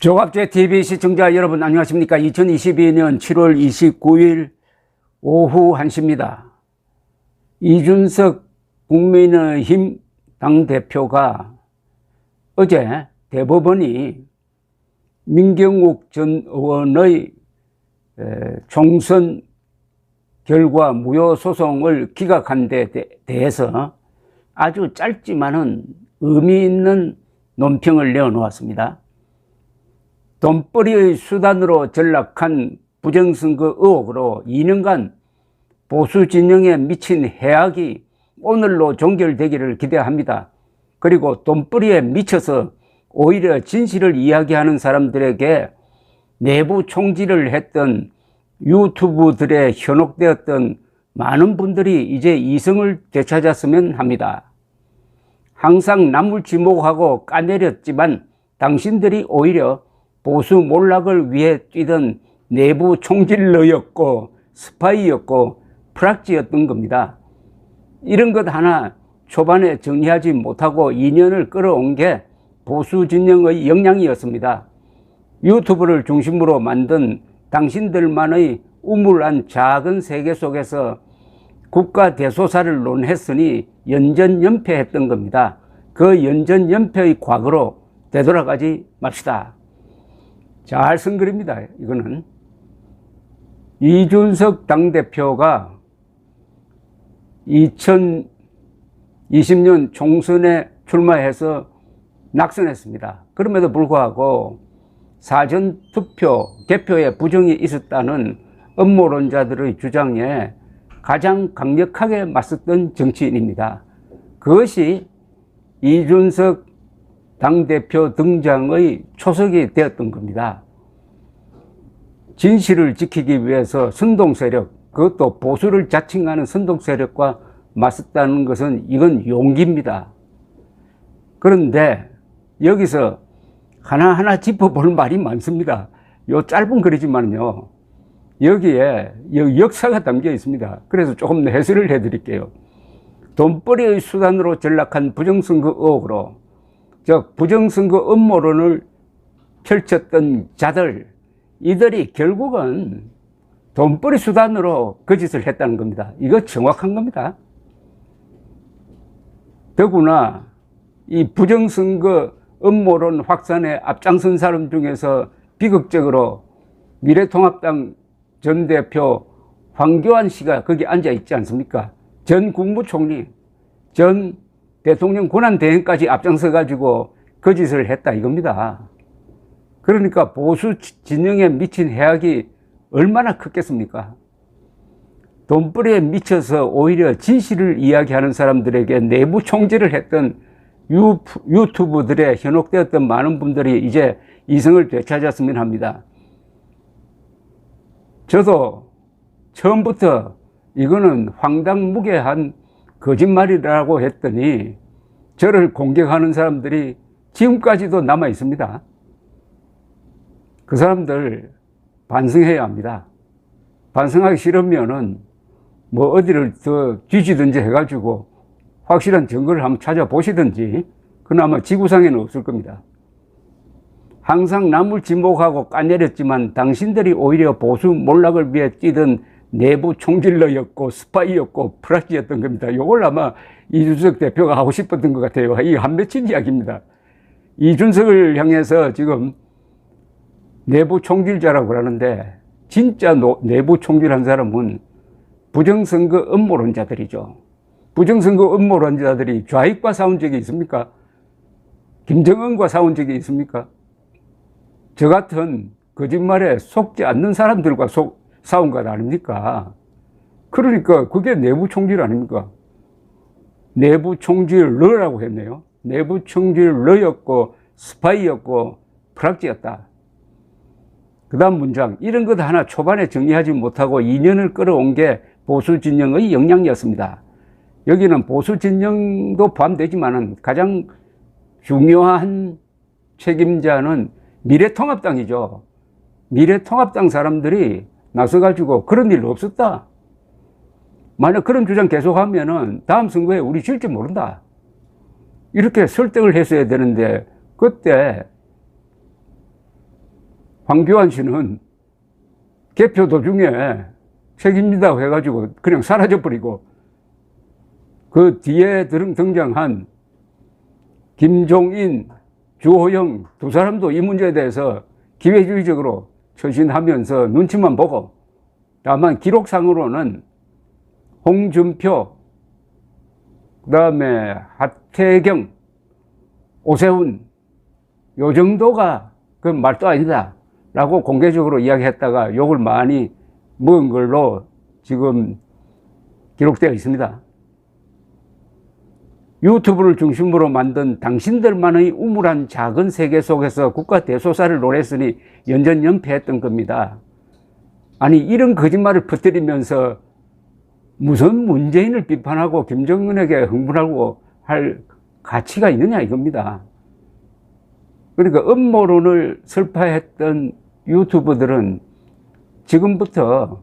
조갑제 TV 시청자 여러분 안녕하십니까? 2022년 7월 29일 오후 1시입니다. 이준석 국민의힘 당대표가 어제 대법원이 민경욱 전 의원의 총선 결과 무효 소송을 기각한 데 대해서 아주 짧지만은 의미 있는 논평을 내어놓았습니다. 돈벌이의 수단으로 전락한 부정선거 의혹으로 2년간 보수 진영에 미친 해악이 오늘로 종결되기를 기대합니다. 그리고 돈벌이에 미쳐서 오히려 진실을 이야기하는 사람들에게 내부 총질을 했던 유튜브들에 현혹되었던 많은 분들이 이제 이성을 되찾았으면 합니다. 항상 남을 지목하고 까내렸지만 당신들이 오히려 보수 몰락을 위해 뛰던 내부 총질러였고 스파이였고 프락지였던 겁니다. 이런 것 하나 초반에 정리하지 못하고 2년을 끌어온 게 보수 진영의 역량이었습니다. 유튜브를 중심으로 만든 당신들만의 우물안 작은 세계 속에서 국가 대소사를 논했으니 연전연패했던 겁니다. 그 연전연패의 과거로 되돌아가지 맙시다. 잘 쓴 글입니다. 이거는 이준석 당대표가 2020년 총선에 출마해서 낙선했습니다. 그럼에도 불구하고 사전투표 개표에 부정이 있었다는 음모론자들의 주장에 가장 강력하게 맞섰던 정치인입니다. 그것이 이준석 당대표 등장의 초석이 되었던 겁니다. 진실을 지키기 위해서 선동세력, 그것도 보수를 자칭하는 선동세력과 맞섰다는 것은 이건 용기입니다. 그런데 여기서 하나하나 짚어볼 말이 많습니다. 요 짧은 글이지만요, 여기에 역사가 담겨 있습니다. 그래서 조금 해설을 해드릴게요. 돈벌이의 수단으로 전락한 부정선거 의혹으로 즉 부정선거 음모론을 펼쳤던 자들, 이들이 결국은 돈벌이 수단으로 거짓을 했다는 겁니다. 이거 정확한 겁니다. 더구나 이 부정선거 음모론 확산에 앞장선 사람 중에서 비극적으로 미래통합당 전 대표 황교안 씨가 거기 앉아 있지 않습니까? 전 국무총리, 전 대통령 권한대행까지 앞장서 가지고 거짓을 했다 이겁니다. 그러니까 보수 진영에 미친 해악이 얼마나 컸겠습니까? 돈벌이에 미쳐서 오히려 진실을 이야기하는 사람들에게 내부 총질을 했던 유튜브들에 현혹되었던 많은 분들이 이제 이성을 되찾았으면 합니다. 저도 처음부터 이거는 황당무계한 거짓말이라고 했더니 저를 공격하는 사람들이 지금까지도 남아 있습니다. 그 사람들 반성해야 합니다. 반성하기 싫으면은 뭐 어디를 더 뒤지든지 해가지고 확실한 증거를 한번 찾아보시든지, 그나마 지구상에는 없을 겁니다. 항상 남을 지목하고 까내렸지만 당신들이 오히려 보수 몰락을 위해 뛰던 내부 총질러였고 스파이였고 프락지였던 겁니다. 이걸 아마 이준석 대표가 하고 싶었던 것 같아요. 이 한 맺힌 이야기입니다. 이준석을 향해서 지금 내부 총질자라고 그러는데, 진짜 내부 총질한 사람은 부정선거 음모론자들이죠. 부정선거 음모론자들이 좌익과 싸운 적이 있습니까? 김정은과 싸운 적이 있습니까? 저 같은 거짓말에 속지 않는 사람들과 싸운 것 아닙니까? 그러니까 그게 내부 총질 아닙니까? 내부 총질러라고 했네요. 내부 총질러였고 스파이였고 프락지였다. 그 다음 문장, 이런 것 하나 초반에 정리하지 못하고 2년을 끌어온 게 보수 진영의 역량이었습니다. 여기는 보수 진영도 포함되지만은 가장 중요한 책임자는 미래통합당이죠. 미래통합당 사람들이 나서가지고 그런 일 없었다. 만약 그런 주장 계속하면은 다음 선거에 우리 질지 모른다. 이렇게 설득을 했어야 되는데, 그때 황교안 씨는 개표 도중에 책임지다고 해가지고 그냥 사라져버리고, 그 뒤에 등장한 김종인, 주호영 두 사람도 이 문제에 대해서 기회주의적으로 처신하면서 눈치만 보고, 다만 기록상으로는 홍준표, 그 다음에 하태경, 오세훈, 요 정도가 그 말도 아니다 라고 공개적으로 이야기했다가 욕을 많이 먹은 걸로 지금 기록되어 있습니다. 유튜브를 중심으로 만든 당신들만의 우물한 작은 세계 속에서 국가 대소사를 노렸으니 연전연패했던 겁니다. 아니, 이런 거짓말을 퍼뜨리면서 무슨 문재인을 비판하고 김정은에게 흥분하고 할 가치가 있느냐 이겁니다. 그러니까 음모론을 설파했던 유튜버들은 지금부터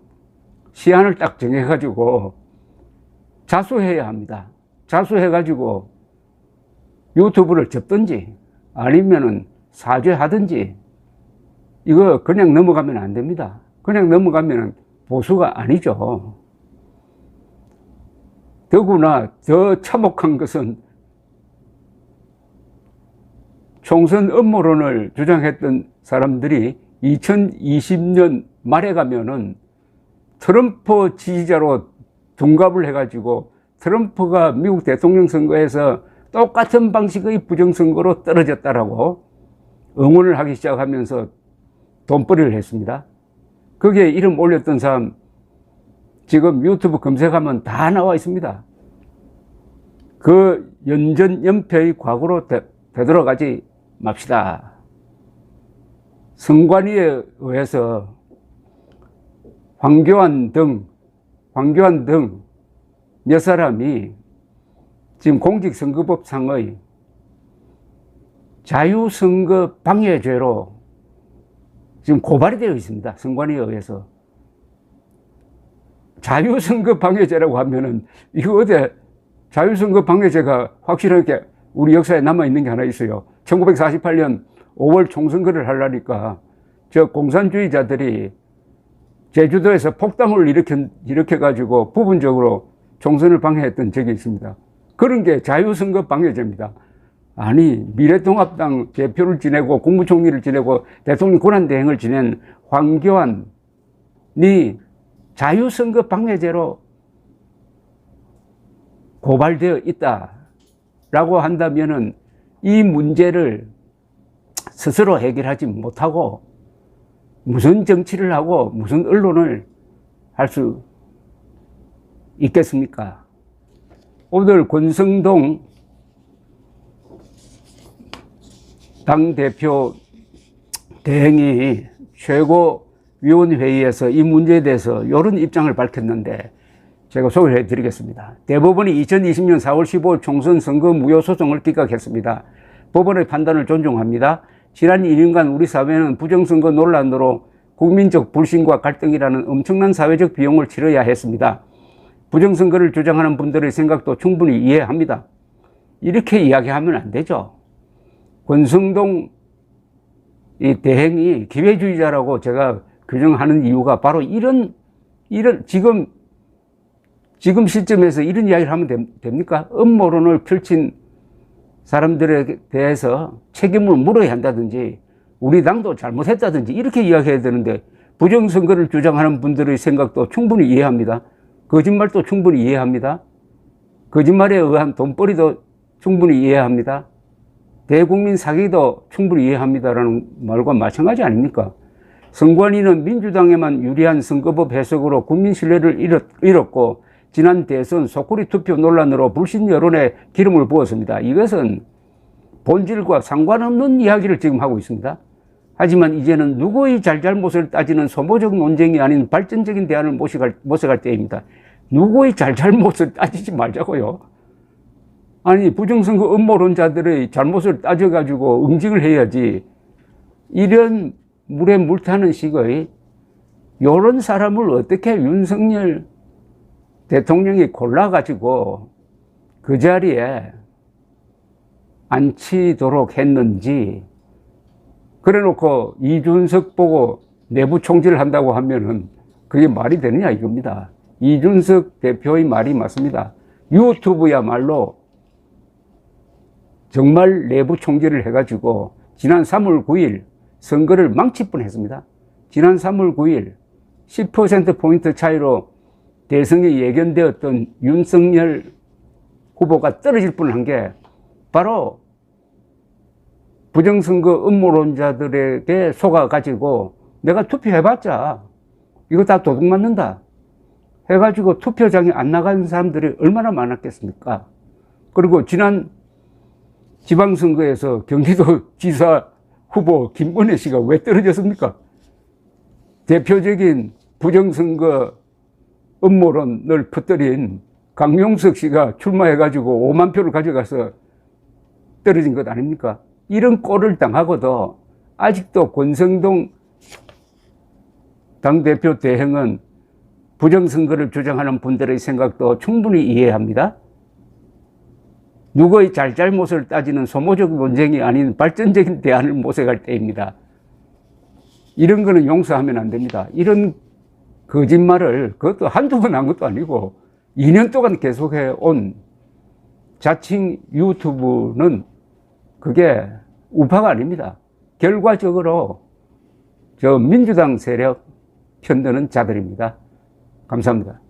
시한을 딱 정해가지고 자수해야 합니다. 자수해가지고 유튜브를 접든지 아니면은 사죄하든지, 이거 그냥 넘어가면 안 됩니다. 그냥 넘어가면 보수가 아니죠. 더구나 더 참혹한 것은 총선 음모론을 주장했던 사람들이 2020년 말에 가면은 트럼프 지지자로 둔갑을 해가지고 트럼프가 미국 대통령 선거에서 똑같은 방식의 부정선거로 떨어졌다라고 응원을 하기 시작하면서 돈벌이를 했습니다. 거기에 이름 올렸던 사람 지금 유튜브 검색하면 다 나와 있습니다. 그 연전연패의 과거로 되돌아가지 맙시다. 선관위에 의해서 황교안 등 몇 사람이 지금 공직선거법상의 자유선거 방해죄로 지금 고발이 되어 있습니다. 선관위에 의해서. 자유선거 방해죄라고 하면은 이거 어디 자유선거 방해죄가 확실하게 우리 역사에 남아있는 게 하나 있어요. 1948년 5월 총선거를 하려니까 저 공산주의자들이 제주도에서 폭동을 일으켜가지고 부분적으로 총선을 방해했던 적이 있습니다. 그런 게 자유선거 방해죄입니다. 아니, 미래통합당 대표를 지내고 국무총리를 지내고 대통령 권한대행을 지낸 황교안이 자유선거 방해죄로 고발되어 있다라고 한다면은 이 문제를 스스로 해결하지 못하고 무슨 정치를 하고 무슨 언론을 할 수 있겠습니까? 오늘 권성동 당대표 대행이 최고위원회의에서 이 문제에 대해서 이런 입장을 밝혔는데 제가 소개해 드리겠습니다. 대법원이 2020년 4월 15일 총선 선거 무효 소송을 기각했습니다. 법원의 판단을 존중합니다. 지난 2년간 우리 사회는 부정선거 논란으로 국민적 불신과 갈등이라는 엄청난 사회적 비용을 치러야 했습니다. 부정선거를 주장하는 분들의 생각도 충분히 이해합니다. 이렇게 이야기하면 안 되죠. 권성동 이 대행이 기회주의자라고 제가 규정하는 이유가 바로 이런 지금 시점에서 이런 이야기를 하면 됩니까? 음모론을 펼친 사람들에 대해서 책임을 물어야 한다든지 우리 당도 잘못했다든지 이렇게 이야기해야 되는데, 부정선거를 주장하는 분들의 생각도 충분히 이해합니다. 거짓말도 충분히 이해합니다. 거짓말에 의한 돈벌이도 충분히 이해합니다. 대국민 사기도 충분히 이해합니다라는 말과 마찬가지 아닙니까? 선관위는 민주당에만 유리한 선거법 해석으로 국민 신뢰를 잃었고 지난 대선 소쿠리 투표 논란으로 불신 여론에 기름을 부었습니다. 이것은 본질과 상관없는 이야기를 지금 하고 있습니다. 하지만 이제는 누구의 잘잘못을 따지는 소모적 논쟁이 아닌 발전적인 대안을 모색할 때입니다. 누구의 잘잘못을 따지지 말자고요. 아니, 부정선거 음모론자들의 잘못을 따져가지고 응징을 해야지, 이런 물에 물 타는 식의 이런 사람을 어떻게 윤석열 대통령이 골라가지고 그 자리에 앉히도록 했는지, 그래 놓고 이준석 보고 내부 총질을 한다고 하면은 그게 말이 되느냐 이겁니다. 이준석 대표의 말이 맞습니다. 유튜브야말로 정말 내부 총질을 해가지고 지난 3월 9일 선거를 망칠 뻔했습니다. 지난 3월 9일 10%포인트 차이로 대선이 예견되었던 윤석열 후보가 떨어질 뻔한 게 바로 부정선거 음모론자들에게 속아가지고 내가 투표해봤자 이거 다 도둑맞는다 해가지고 투표장에 안 나가는 사람들이 얼마나 많았겠습니까? 그리고 지난 지방선거에서 경기도 지사 후보 김건혜 씨가 왜 떨어졌습니까? 대표적인 부정선거 음모론을 퍼뜨린 강용석 씨가 출마해가지고 5만 표를 가져가서 떨어진 것 아닙니까? 이런 꼴을 당하고도 아직도 권성동 당대표 대행은 부정선거를 주장하는 분들의 생각도 충분히 이해합니다. 누구의 잘잘못을 따지는 소모적 논쟁이 아닌 발전적인 대안을 모색할 때입니다. 이런 거는 용서하면 안 됩니다. 이런 거짓말을 그것도 한두 번 한 것도 아니고 2년 동안 계속해 온 자칭 유튜브는 그게 우파가 아닙니다. 결과적으로 저 민주당 세력 편드는 자들입니다. 감사합니다.